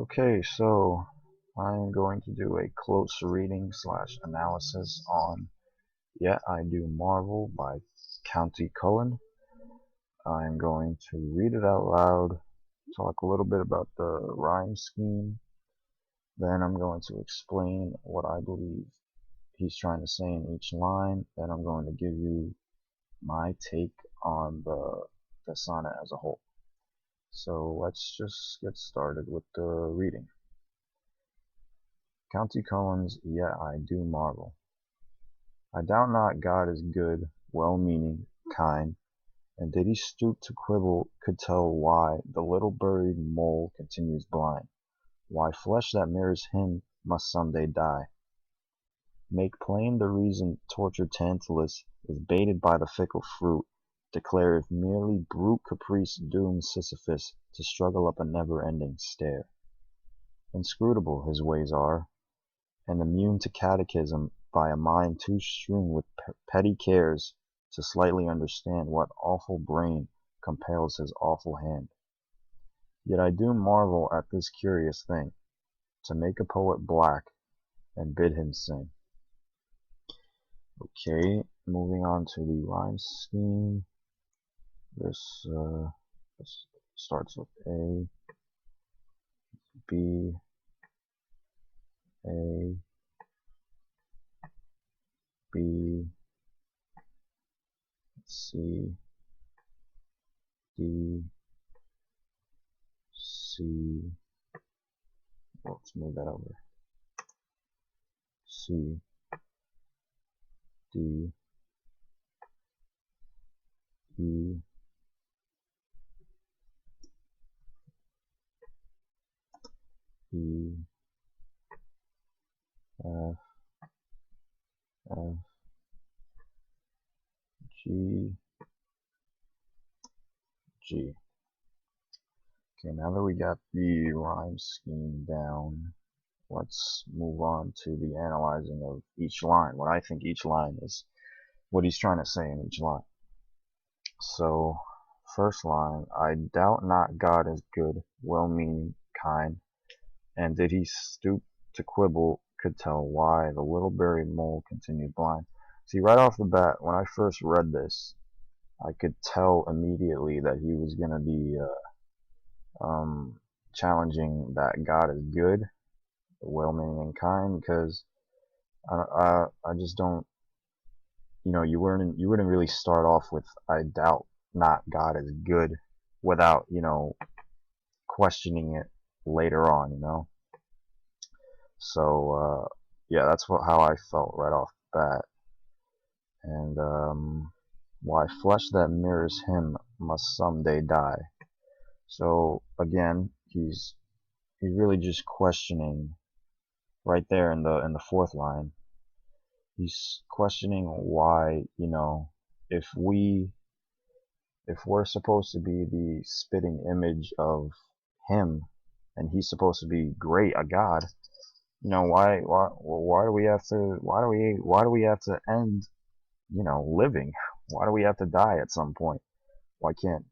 Okay, so I'm going to do a close reading slash analysis on Yet I Do Marvel by County Cullen. I'm going to read it out loud, talk a little bit about the rhyme scheme, then I'm going to explain what I believe he's trying to say in each line, then I'm going to give you my take on the sonnet as a whole. So let's just get started with the reading. County Cullen's Yet I Do Marvel. I doubt not God is good, well-meaning, kind, and did he stoop to quibble could tell why the little buried mole continues blind, why flesh that mirrors him must someday die. Make plain the reason tortured Tantalus is baited by the fickle fruit, declare if merely brute caprice dooms Sisyphus to struggle up a never-ending stair. Inscrutable his ways are, and immune to catechism by a mind too strewn with petty cares to slightly understand what awful brain compels his awful hand. Yet I do marvel at this curious thing, to make a poet black and bid him sing. Okay, moving on to the rhyme scheme. This starts with A, B, A, B, C, D, C. Let's move that over. C, D, E, E, F, F, G, G. Okay, now that we got the rhyme scheme down, let's move on to the analyzing of each line. What I think each line is, what he's trying to say in each line. So, first line, I doubt not God is good, well-meaning, kind, and did he stoop to quibble could tell why the little buried mole continued blind. See, right off the bat, when I first read this, I could tell immediately that he was going to be challenging that God is good, well-meaning and kind, because I just don't, you wouldn't really start off with I doubt not God is good without questioning it later on. So yeah, that's how I felt right off the bat. And why flesh that mirrors him must someday die. So again, he's really just questioning right there in the fourth line. He's questioning why, if we're supposed to be the spitting image of him and he's supposed to be great, a god, why do we have to end, living? Why do we have to die at some point? Why can't,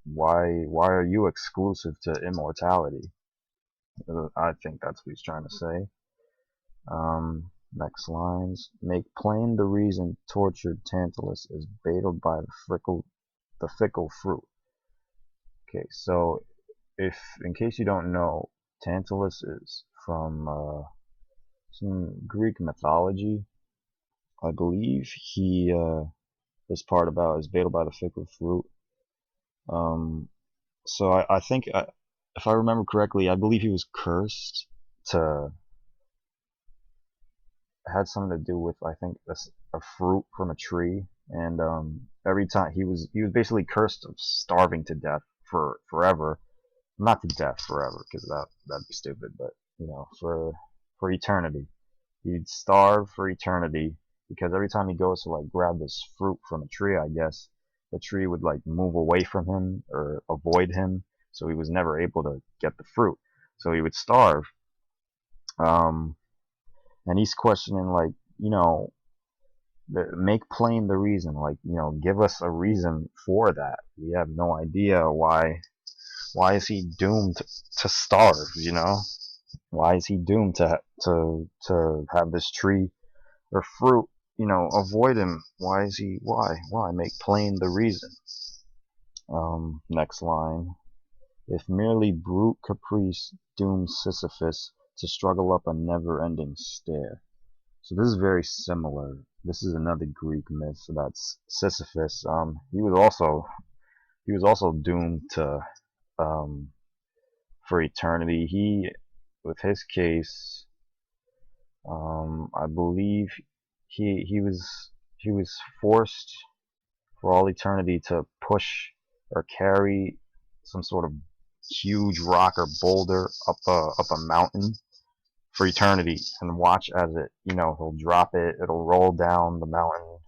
why are you exclusive to immortality? I think that's what he's trying to say. Next lines. Make plain the reason tortured Tantalus is baited by the fickle fruit. Okay, so if, in case you don't know, Tantalus is from some Greek mythology. I believe he this part about is baited by the fickle fruit. So I think, if I remember correctly, I believe he was cursed to had something to do with, I think, a fruit from a tree, and every time he was basically cursed of starving to death for forever, not to death forever, because that'd be stupid, but for eternity, he'd starve for eternity because every time he goes to like grab this fruit from a tree, I guess the tree would like move away from him or avoid him, so he was never able to get the fruit, so he would starve. Um, and he's questioning, like, make plain the reason, like, give us a reason for that. We have no idea Why is he doomed to starve? Why is he doomed to have this tree or fruit, avoid him? Why make plain the reason? Next line. If merely brute caprice dooms Sisyphus to struggle up a never-ending stair. So this is very similar. This is another Greek myth about Sisyphus. He was also doomed to for eternity. With his case, I believe he was forced for all eternity to push or carry some sort of huge rock or boulder up a mountain for eternity, and watch as he'll drop it, it'll roll down the mountain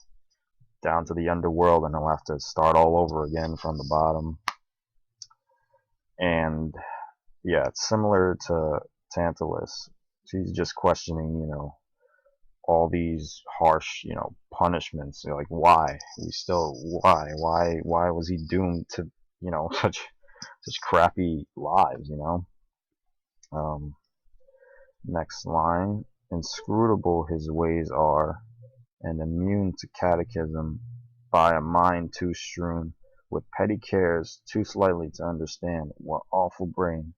down to the underworld, and he'll have to start all over again from the bottom. And yeah, it's similar to Tantalus. She's just questioning, all these harsh, punishments. Like, why? Why was he doomed to, such crappy lives, Next line. Inscrutable his ways are, and immune to catechism by a mind too strewn with petty cares too slightly to understand what awful brain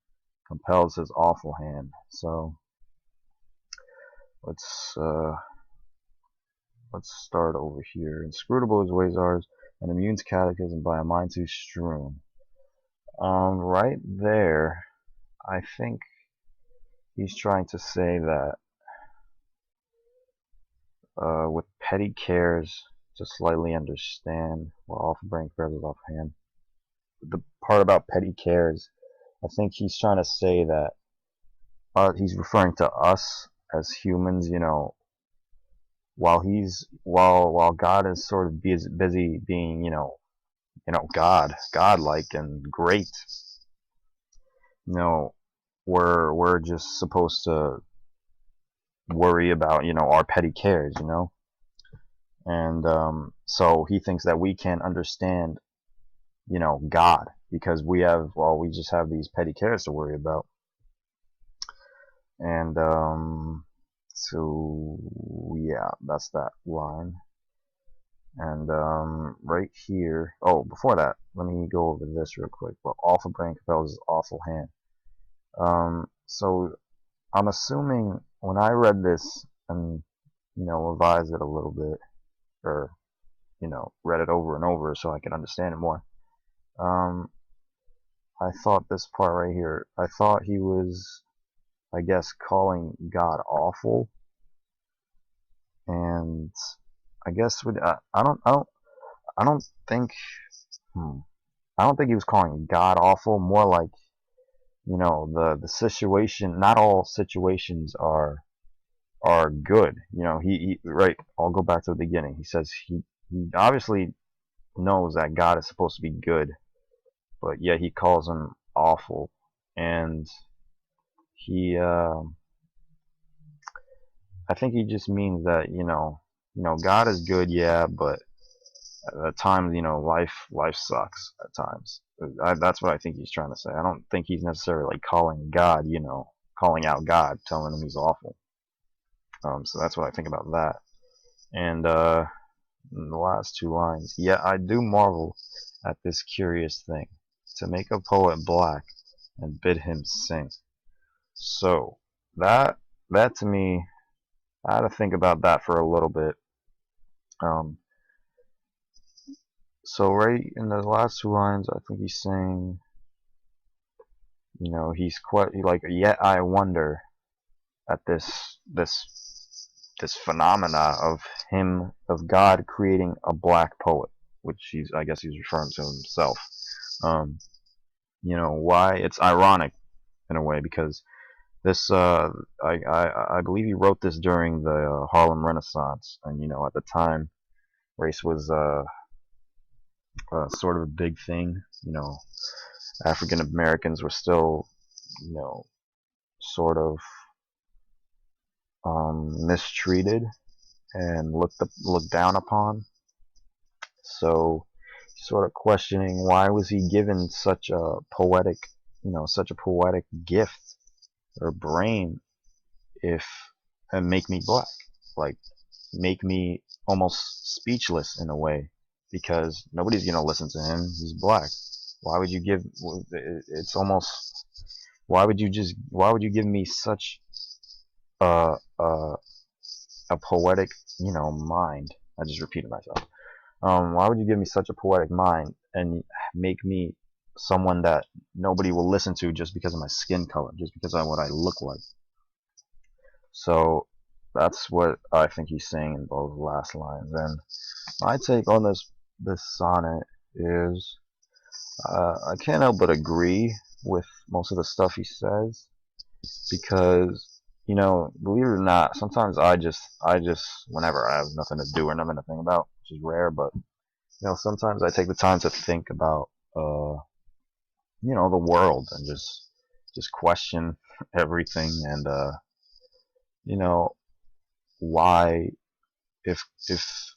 compels his awful hand. So let's start over here. Inscrutable his ways are, and immune to catechism by a mind too strewn. Right there, I think he's trying to say that with petty cares to slightly understand what awful brain compels his awful hand. The part about petty cares, I think he's trying to say that he's referring to us as humans, while God is sort of busy being, godlike and great. We're just supposed to worry about, our petty cares, and so he thinks that we can't understand, God, because we just have these petty cares to worry about. And so yeah, that's that line. And right here, before that, let me go over this real quick. But awful brain compels his awful hand. So I'm assuming when I read this and revised it a little bit, or read it over and over so I could understand it more, I thought this part right here, I thought he was, I guess, calling God awful, and I guess I don't think he was calling God awful. More like, the situation. Not all situations are good. He right. I'll go back to the beginning. He says he obviously knows that God is supposed to be good, but yet he calls him awful, and he I think he just means that God is good, yeah, but at times life sucks at times. That's what I think he's trying to say. I don't think he's necessarily calling God, calling out God, telling him he's awful. So that's what I think about that. And in the last two lines, yet I do marvel at this curious thing, to make a poet black and bid him sing. So that to me, I had to think about that for a little bit. So right in the last two lines, I think he's saying, he's quite like, yet I wonder at this phenomena of God creating a black poet, which I guess he's referring to himself. Why it's ironic in a way, because this I believe he wrote this during the Harlem Renaissance, and at the time race was sort of a big thing. African Americans were still sort of mistreated and looked down upon. So sort of questioning, why was he given such a poetic such a poetic gift or brain if and make me black, like make me almost speechless in a way, because nobody's gonna listen to him. He's black. Why would you give? It's almost. Why would you give me such a a, a poetic, mind? I just repeated myself. Why would you give me such a poetic mind and make me someone that nobody will listen to just because of my skin color, just because of what I look like? So that's what I think he's saying in those last lines. And my take on this sonnet is I can't help but agree with most of the stuff he says, because believe it or not, sometimes I just whenever I have nothing to do or nothing to think about, which is rare, but sometimes I take the time to think about the world and just question everything, and you know why, if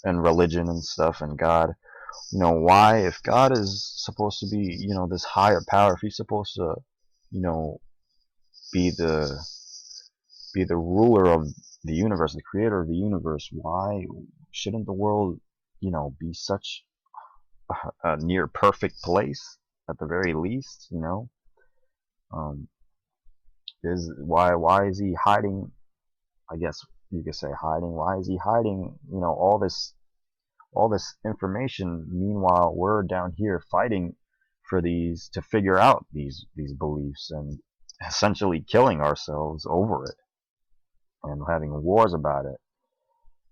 and religion and stuff and God, why, if God is supposed to be this higher power, if he's supposed to you know be the ruler of the universe, the creator of the universe, why shouldn't the world be such a near perfect place at the very least? Um, is why is he hiding? I guess you could say hiding. Why is he hiding? All this information. Meanwhile, we're down here fighting for these to figure out these beliefs and essentially killing ourselves over it and having wars about it.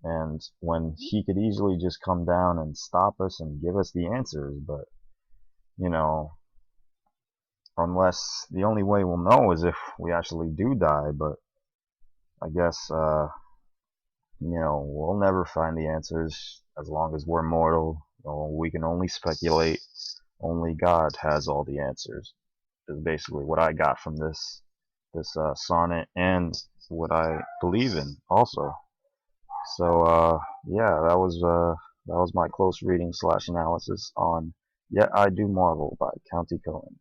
And when he could easily just come down and stop us and give us the answers, but you know, unless the only way we'll know is if we actually do die. But I guess we'll never find the answers as long as we're mortal. We can only speculate. Only God has all the answers. Is basically what I got from this sonnet, and what I believe in also. So yeah, that was my close reading / analysis on Yet I Do Marvel by County Cohen.